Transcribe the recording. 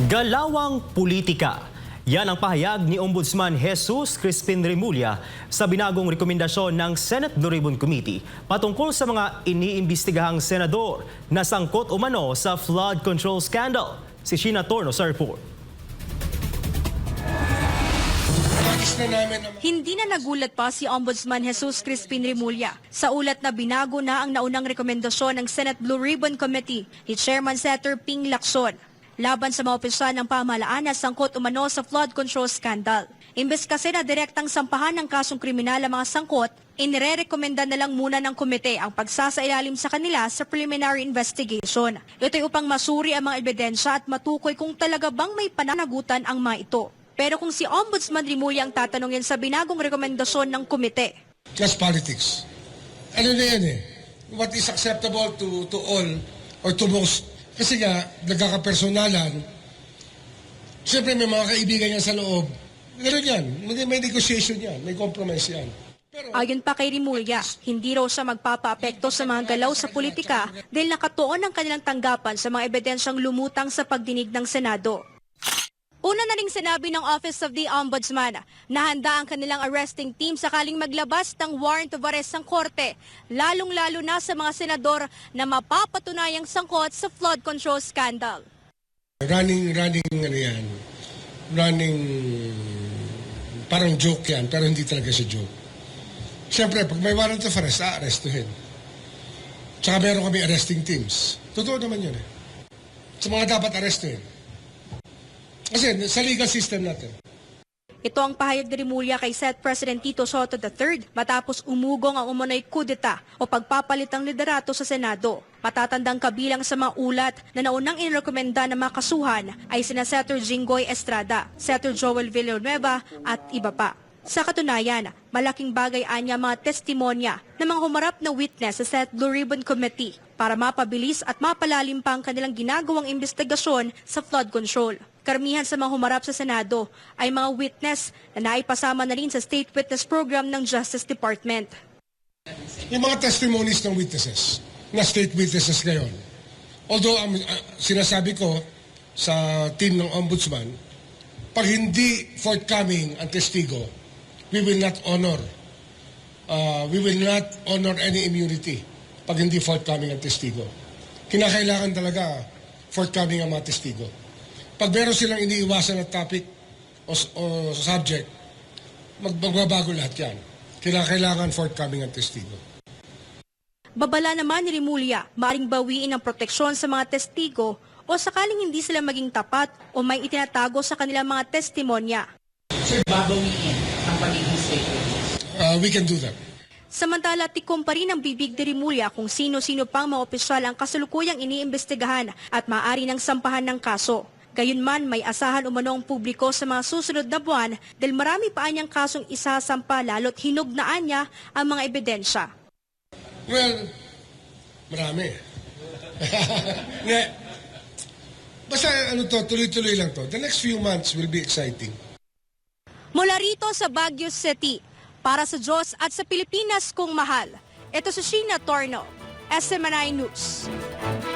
Galawang politika. Yan ang pahayag ni Ombudsman Jesus Crispin Remulla sa binagong rekomendasyon ng Senate Blue Ribbon Committee patungkol sa mga iniimbestigahang senador na sangkot umano sa flood control scandal. Si Sheena Torno sa report. Hindi na nagulat pa si Ombudsman Jesus Crispin Remulla sa ulat na binago na ang naunang rekomendasyon ng Senate Blue Ribbon Committee ni Chairman Senator Ping Lacson laban sa mga opisyal ng pamahalaan na sangkot umano sa flood control scandal. Imbes kasi na direktang sampahan ng kasong kriminal ang mga sangkot, inirerekomenda na lang muna ng komite ang pagsasailalim sa kanila sa preliminary investigation. Ito'y upang masuri ang mga ebidensya at matukoy kung talaga bang may pananagutan ang mga ito. Pero kung si Ombudsman Remulla ang tatanungin sa binagong rekomendasyon ng komite. Just politics. Ano na yan eh? What is acceptable to all or to most? Kasi nga, nagkakapersonalan, siyempre may mga kaibigan yan sa loob. Gano'n yan. May negotiation yan. May compromise yan. Ayon pa kay Remulla, hindi raw siya magpapaapekto sa mga galaw sa politika dahil nakatuon ang kanilang tanggapan sa mga ebidensyang lumutang sa pagdinig ng Senado. Una na ring sinabi ng Office of the Ombudsman na handa ang kanilang arresting team sakaling maglabas ng warrant of arrest ng korte, lalong-lalo na sa mga senador na mapapatunayang sangkot sa flood control scandal. Running, ano yan? Running, parang joke yan, pero hindi talaga siya joke. Siyempre, pag may warrant of arrest, aarestuhin. Tsaka meron kami arresting teams. Totoo naman yun eh. Sa mga dapat arrestuhin. Kasi sa legal system natin. Ito ang pahayag ni Remulla kay Senate President Tito Soto III matapos umugong ang umunoy kudeta o pagpapalit ng liderato sa Senado. Matatandang kabilang sa mga ulat na naunang inirekomenda na makasuhan ay sina Senator Jinggoy Estrada, Senator Joel Villanueva at iba pa. Sa katunayan, malaking bagay anya mga testimonya ng mga humarap na witness sa Senate Blue Ribbon Committee para mapabilis at mapalalim pa ang kanilang ginagawang investigasyon sa flood control. Karamihan sa mga humarap sa Senado ay mga witness na naipasama na rin sa State Witness Program ng Justice Department. Yung mga testimonies ng witnesses, na state witnesses ngayon, although sinasabi ko sa team ng Ombudsman, pag hindi forthcoming ang testigo, we will not honor any immunity pag hindi forthcoming ang testigo. Kinakailangan talaga forthcoming ang mga testigo. Pag meron silang iniiwasan na topic o subject, magbabago lahat yan. Kailangan forthcoming ang testigo. Babala naman ni Remulla, maaaring bawiin ang proteksyon sa mga testigo o sakaling hindi sila maging tapat o may itinatago sa kanilang mga testimonya. Sir, babawiin ang pagiging state witness? We can do that. Samantala, tikom pa rin ang bibig ni Remulla kung sino-sino pang mga opisyal ang kasalukuyang iniimbestigahan at maaari ng sampahan ng kaso. Gayunman, may asahan umano ang publiko sa mga susunod na buwan dahil marami pa anyang kasong isasampa lalo't hinugnaan niya ang mga ebidensya. Well, marami. Basta tuloy-tuloy lang to. The next few months will be exciting. Mula rito sa Baguio City, para sa Diyos at sa Pilipinas kong mahal, ito si Sheena Torno, SMNI News.